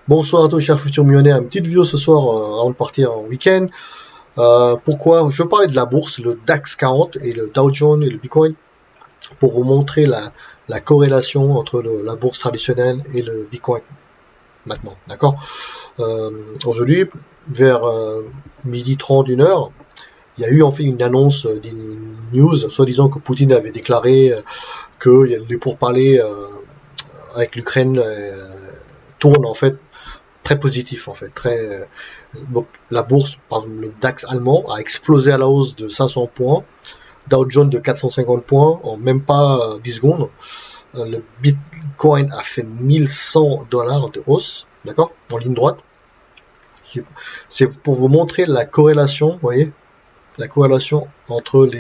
Bonsoir à tous chers futurs millionnaires, une petite vidéo ce soir avant de partir en week-end. Pourquoi je veux parler de la bourse, le DAX 40 et le Dow Jones et le Bitcoin pour vous montrer la corrélation entre la bourse traditionnelle et le Bitcoin maintenant, d'accord. Aujourd'hui, vers midi 30, 1 heure, il y a eu en fait une annonce d'une news, soi-disant que Poutine avait déclaré que les pourparlers avec l'Ukraine tournent en fait très positif en fait, très donc, la bourse, par exemple le DAX allemand a explosé à la hausse de 500 points, Dow Jones de 450 points en même pas 10 secondes. Le Bitcoin a fait 1100 $ de hausse, d'accord, en ligne droite. C'est pour vous montrer la corrélation, vous voyez, la corrélation entre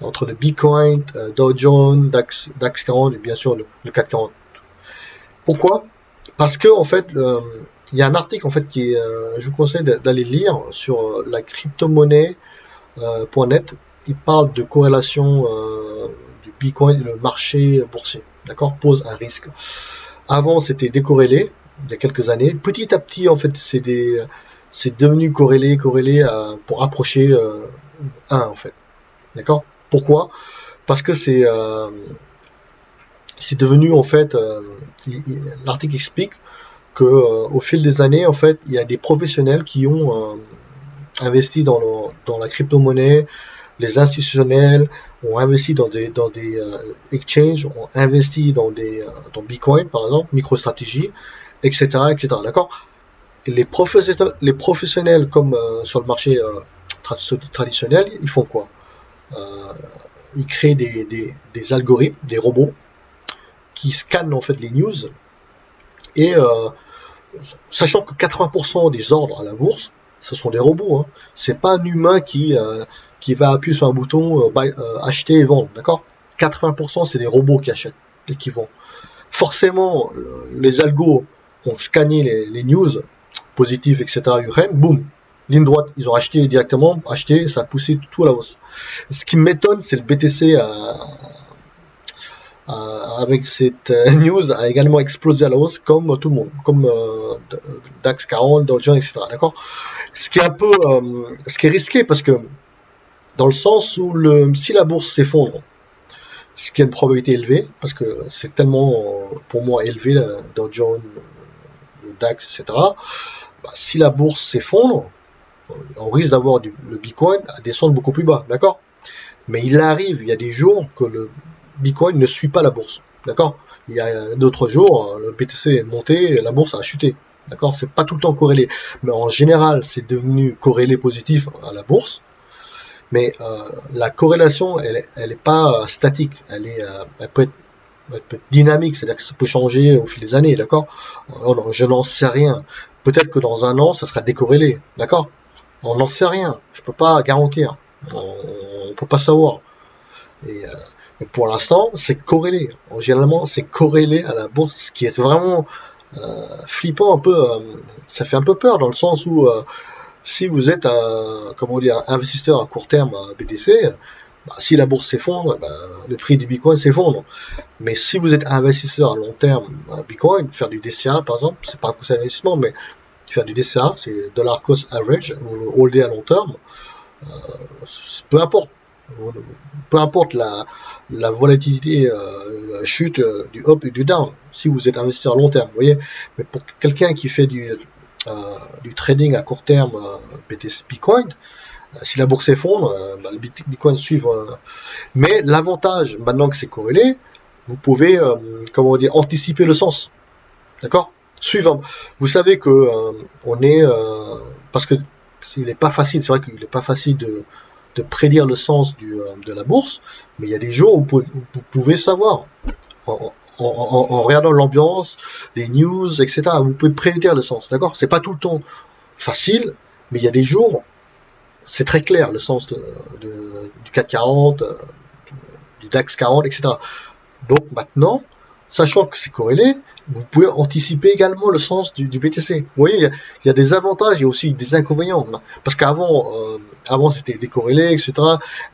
entre le Bitcoin, Dow Jones, DAX 40 et bien sûr le CAC 40. Pourquoi? Parce que en fait, il y a un article en fait je vous conseille d'aller lire sur la cryptomonnaie.net. Il parle de corrélation du Bitcoin et le marché boursier. D'accord, pose un risque. Avant, c'était décorrélé il y a quelques années. Petit à petit, en fait, c'est devenu corrélé pour approcher 1 en fait. D'accord. Pourquoi? Parce que c'est devenu en fait. L'article explique que au fil des années, en fait, il y a des professionnels qui ont investi dans la crypto-monnaie, les institutionnels ont investi dans des exchanges, ont investi dans Bitcoin, par exemple, MicroStrategy, etc., etc. D'accord. Et les professionnels comme sur le marché traditionnel, ils font quoi? euh, Ils créent des algorithmes, des robots qui scannent en fait les news et sachant que 80% des ordres à la bourse, ce sont des robots. Hein. C'est pas un humain qui va appuyer sur un bouton acheter et vendre, d'accord. 80% c'est des robots qui achètent et qui vendent. Forcément, les algos ont scanné les news positives, etc. Ukraine, boum, ligne droite, ils ont acheté directement, acheté, ça a poussé tout à la hausse. Ce qui m'étonne, c'est le BTC avec cette news a également explosé à la hausse comme tout le monde, comme DAX 40, Dow Jones, etc. D'accord. Ce qui est risqué parce que dans le sens où si la bourse s'effondre, ce qui est une probabilité élevée, parce que c'est tellement pour moi élevé, la Dow Jones, le DAX, etc. Bah, si la bourse s'effondre, on risque d'avoir le Bitcoin à descendre beaucoup plus bas, d'accord. Mais il y a des jours que le Bitcoin ne suit pas la bourse, d'accord. Il y a d'autres jours, le BTC est monté, la bourse a chuté, d'accord. C'est pas tout le temps corrélé, mais en général, c'est devenu corrélé positif à la bourse. Mais la corrélation, elle est pas statique, elle peut être dynamique, c'est-à-dire que ça peut changer au fil des années, d'accord. Je n'en sais rien. Peut-être que dans 1 an, ça sera décorrélé, d'accord. On n'en sait rien, je peux pas garantir, on peut pas savoir. Et, mais pour l'instant, c'est corrélé. Généralement, c'est corrélé à la bourse, ce qui est vraiment flippant un peu. Ça fait un peu peur dans le sens où si vous êtes comment dire, investisseur à court terme à BTC, bah, si la bourse s'effondre, bah, le prix du Bitcoin s'effondre. Mais si vous êtes investisseur à long terme à Bitcoin, faire du DCA par exemple, c'est pas un conseil d'investissement, mais faire du DCA, c'est dollar cost average, vous le holdez à long terme, euh, peu importe. Peu importe la volatilité, la chute du up et du down, si vous êtes investisseur à long terme, vous voyez. Mais pour quelqu'un qui fait du trading à court terme, BTC Bitcoin, si la bourse s'effondre, bah, le Bitcoin suivre. Mais l'avantage, maintenant que c'est corrélé, vous pouvez, comment dire, anticiper le sens, d'accord. Suivant. Vous savez que on est, parce que il n'est pas facile, c'est vrai qu'il n'est pas facile de prédire le sens de la bourse, mais il y a des jours où vous pouvez savoir, en regardant l'ambiance, les news, etc. Vous pouvez prédire le sens, d'accord. C'est pas tout le temps facile, mais il y a des jours, c'est très clair le sens du CAC 40, du DAX 40, etc. Donc maintenant, sachant que c'est corrélé, vous pouvez anticiper également le sens du BTC. Vous voyez, il y a des avantages, il y a aussi des inconvénients. Parce qu'avant c'était décorrélé, etc.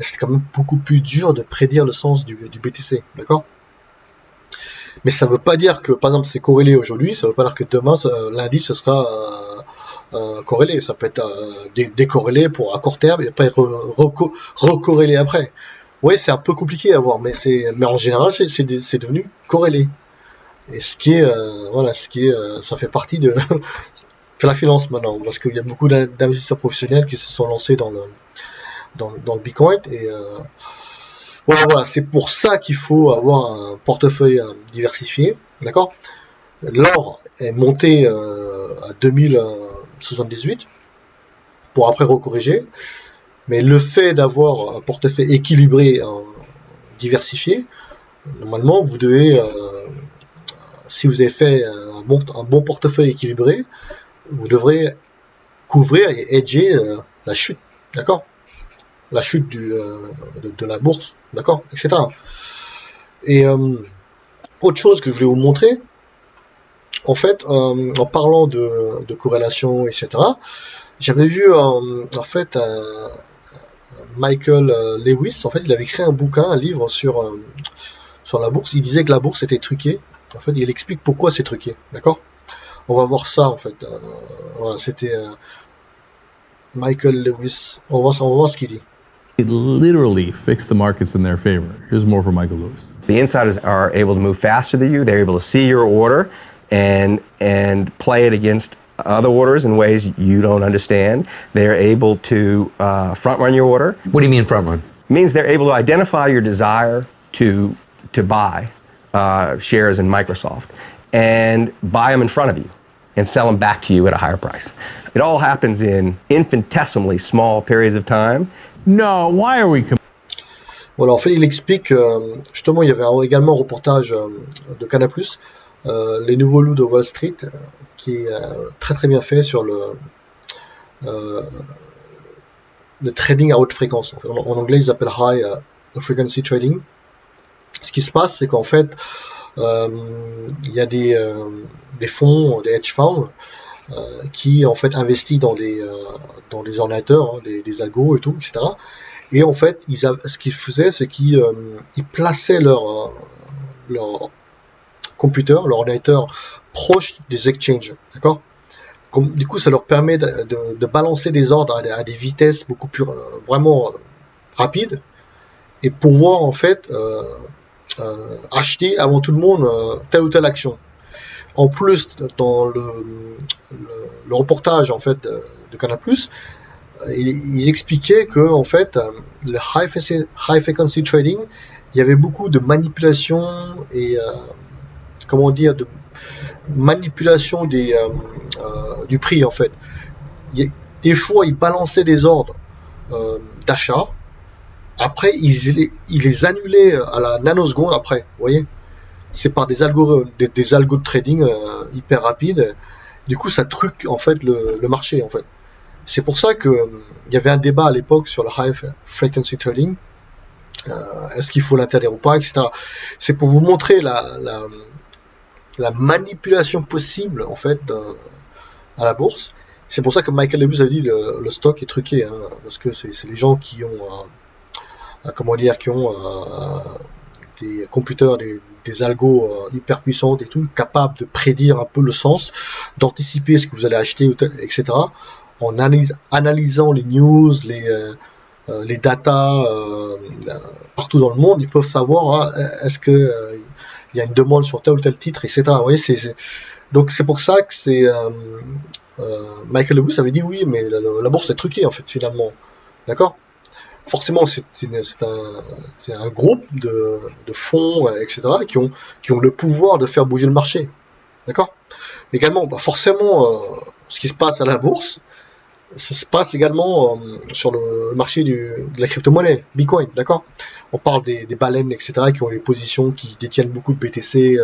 C'était quand même beaucoup plus dur de prédire le sens du BTC, d'accord. Mais ça veut pas dire que, par exemple, c'est corrélé aujourd'hui, ça veut pas dire que demain, lundi, ce sera corrélé. Ça peut être décorrélé pour à court terme et après recorrélé après. Oui, c'est un peu compliqué à voir, mais en général, c'est devenu corrélé. Et ce qui est, voilà, ça fait partie de la finance maintenant, parce qu'il y a beaucoup d'investisseurs professionnels qui se sont lancés dans le Bitcoin et voilà, c'est pour ça qu'il faut avoir un portefeuille diversifié, d'accord. L'or est monté à 2078 pour après recorriger, mais le fait d'avoir un portefeuille équilibré, diversifié, normalement vous devez, si vous avez fait un bon portefeuille équilibré, vous devrez couvrir et hedger la chute, d'accord, la chute de la bourse, d'accord, etc. Et autre chose que je voulais vous montrer, en fait, en parlant de corrélation, etc., j'avais vu en fait Michael Lewis, en fait, il avait écrit un bouquin, un livre sur la bourse. Il disait que la bourse était truquée. En fait, il explique pourquoi c'est truqué, d'accord. On va voir ça, en fait. Voilà, c'était Michael Lewis. On va voir ce qu'il dit. It literally fixed the markets in their favor. Here's more from Michael Lewis. The insiders are able to move faster than you. They're able to see your order and play it against other orders in ways you don't understand. They're able to front run your order. What do you mean front run? It means they're able to identify your desire to buy shares in Microsoft and buy them in front of you and sell them back to you at a higher price. It all happens in infinitesimally small periods of time. No, why are we... Voilà, en fait, il explique, justement, il y avait également un reportage de Canal+, les nouveaux loups de Wall Street, qui est très très bien fait sur le trading à haute fréquence. En anglais, ils appellent high frequency trading. Ce qui se passe, c'est qu'en fait, il y a des fonds, des hedge funds, qui en fait investissent dans des ordinateurs, hein, des algos et tout, etc. Et en fait, ce qu'ils faisaient, c'est qu'ils plaçaient leur computer, leur ordinateur proche des exchanges, d'accord. Du coup, ça leur permet de balancer des ordres à des vitesses beaucoup plus vraiment rapides et pouvoir en fait acheter avant tout le monde telle ou telle action. En plus, dans le reportage en fait de Canal+, ils expliquaient que en fait le high frequency trading, il y avait beaucoup de manipulation et comment dire, de manipulation du prix en fait. Des fois, ils balançaient des ordres d'achat. Après, ils les annulaient à la nanoseconde après, vous voyez. C'est par des algos de trading hyper rapides. Du coup, ça truque en fait le marché en fait. C'est pour ça que il y avait un débat à l'époque sur le high frequency trading. Est-ce qu'il faut l'interdire ou pas, etc. C'est pour vous montrer la manipulation possible en fait à la bourse. C'est pour ça que Michael Lewis avait dit le stock est truqué, hein, parce que c'est les gens qui ont des computers, des algos hyper puissantes et tout, capables de prédire un peu le sens, d'anticiper ce que vous allez acheter, etc. En analysant les news, les datas partout dans le monde, ils peuvent savoir est-ce que il y a une demande sur tel ou tel titre, etc. Vous voyez, donc c'est pour ça que c'est Michael Lewis avait dit oui, mais la bourse est truquée en fait finalement, d'accord. Forcément, c'est un groupe de fonds, etc., qui ont le pouvoir de faire bouger le marché, d'accord. Également, forcément, ce qui se passe à la bourse, ça se passe également sur le marché de la crypto-monnaie, Bitcoin, d'accord. On parle des baleines, etc., qui ont les positions, qui détiennent beaucoup de BTC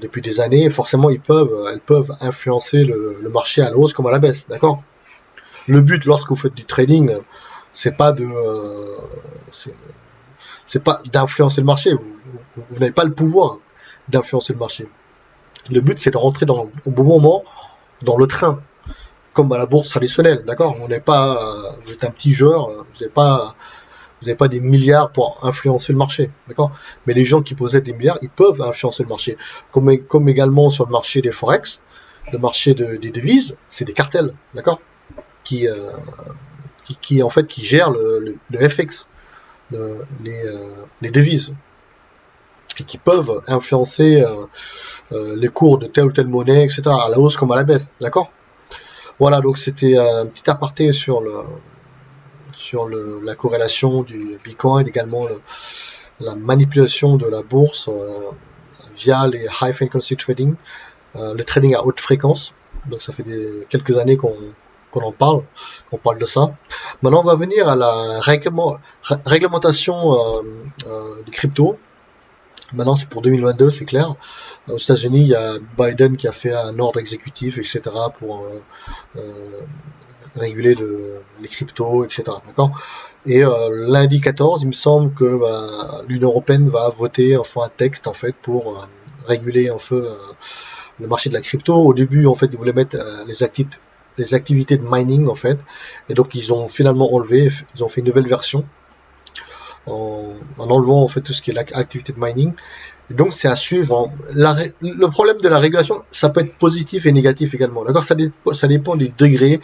depuis des années. Et forcément, elles peuvent influencer le marché à la hausse comme à la baisse, d'accord. Le but, lorsque vous faites du trading, c'est pas d'influencer le marché. Vous n'avez pas le pouvoir d'influencer le marché. Le but, c'est de rentrer au bon moment dans le train, comme à la bourse traditionnelle, d'accord. Vous êtes un petit joueur, vous Vous n'avez pas des milliards pour influencer le marché, d'accord? Mais les gens qui possèdent des milliards, ils peuvent influencer le marché. Comme également sur le marché des forex, le marché des devises, c'est des cartels, d'accord? Qui en fait qui gèrent le FX, les devises, et qui peuvent influencer les cours de telle ou telle monnaie, etc., à la hausse comme à la baisse, d'accord? Voilà, donc c'était un petit aparté sur la corrélation du Bitcoin, également la manipulation de la bourse via les high frequency trading, le trading à haute fréquence. Donc ça fait quelques années qu'on en parle, qu'on parle de ça. Maintenant, on va venir à la réglementation des cryptos. Maintenant, c'est pour 2022, c'est clair. Aux États-Unis, il y a Biden qui a fait un ordre exécutif, etc., pour réguler les cryptos, etc. D'accord. Et lundi 14, il me semble que l'Union européenne va voter enfin un texte en fait pour réguler un peu le marché de la crypto. Au début, en fait, ils voulaient mettre les activités de mining en fait, et donc ils ont finalement enlevé, ils ont fait une nouvelle version en enlevant en fait tout ce qui est l'activité de mining. Et donc c'est à suivre. Le problème de la régulation, ça peut être positif et négatif également. D'accord, ça dépend du degré.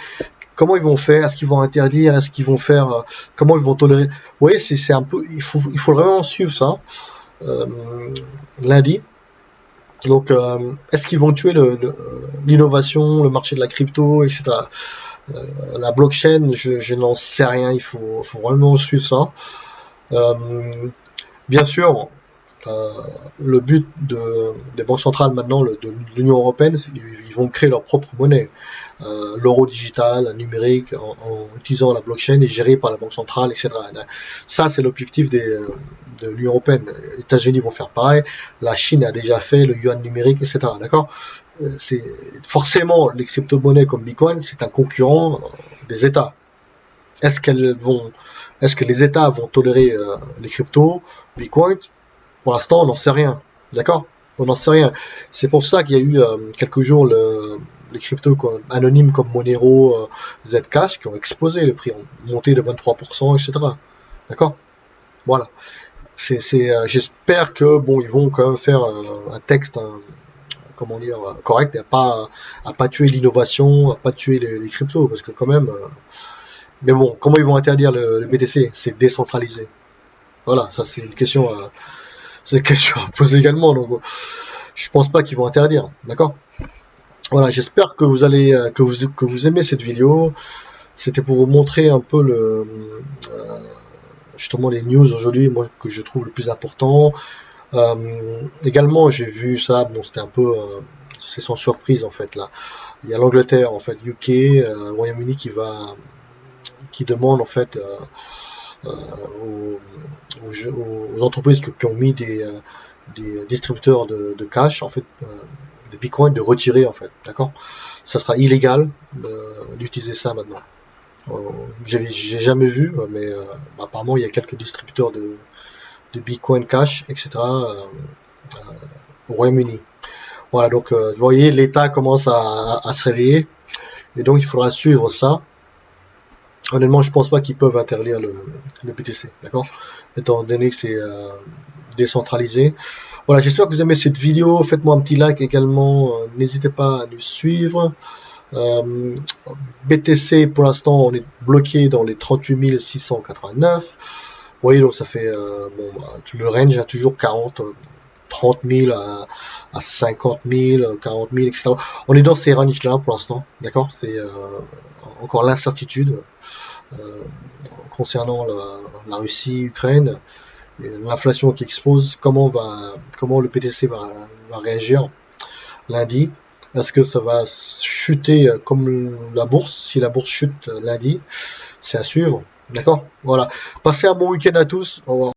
Comment ils vont faire? Est-ce qu'ils vont interdire? Est-ce qu'ils vont faire? Comment ils vont tolérer? Vous voyez, c'est un peu. Il faut vraiment suivre ça lundi. Donc, est-ce qu'ils vont tuer l'innovation, le marché de la crypto, etc. La blockchain, je n'en sais rien. Il faut vraiment suivre ça. Bien sûr, le but des banques centrales maintenant, de l'Union européenne, ils vont créer leur propre monnaie. L'euro digital, numérique, en utilisant la blockchain et géré par la banque centrale, etc. Ça, c'est l'objectif de l'Union européenne. Les États-Unis vont faire pareil. La Chine a déjà fait le yuan numérique, etc. D'accord. Forcément, les crypto-monnaies comme Bitcoin, c'est un concurrent des États. Est-ce que les États vont tolérer les cryptos, Bitcoin? Pour l'instant, on n'en sait rien. D'accord? On n'en sait rien. C'est pour ça qu'il y a eu quelques jours les cryptos anonymes comme Monero, Zcash qui ont explosé, les prix ont monté de 23%, etc. D'accord? Voilà. J'espère que bon, ils vont quand même faire un texte, comment dire, correct, et à pas tuer l'innovation, à pas tuer les cryptos, parce que quand même. Mais bon, comment ils vont interdire le BTC? C'est décentralisé. Voilà, ça c'est une question. C'est une question à poser également. Donc, je pense pas qu'ils vont interdire. D'accord? Voilà, j'espère que que vous aimez cette vidéo. C'était pour vous montrer un peu justement les news aujourd'hui, moi que je trouve le plus important. Également, j'ai vu ça. Bon, c'était un peu, c'est sans surprise en fait là. Il y a l'Angleterre, en fait, UK, le Royaume-Uni qui demande en fait aux entreprises qui ont mis des distributeurs de cash, en fait, de Bitcoin, de retirer, en fait, d'accord? Ça sera illégal d'utiliser ça maintenant. J'ai jamais vu, mais apparemment il y a quelques distributeurs de Bitcoin Cash, etc. Au Royaume-Uni. Voilà, donc vous voyez, l'État commence à se réveiller, et donc il faudra suivre ça. Honnêtement, je pense pas qu'ils peuvent interdire le BTC, d'accord? Étant donné que c'est décentralisé. Voilà, j'espère que vous aimez cette vidéo. Faites-moi un petit like également. N'hésitez pas à nous suivre. BTC, pour l'instant, on est bloqué dans les 38 689. Vous voyez, donc ça fait le range a toujours 30 000 à 50 000, 40 000, etc. On est dans ces ranges-là pour l'instant, d'accord? C'est encore l'incertitude concernant la Russie, Ukraine, l'inflation qui explose. Comment le BTC va réagir lundi? Est-ce que ça va chuter comme la bourse? Si la bourse chute lundi, c'est à suivre. D'accord? Voilà. Passez un bon week-end à tous. Au revoir.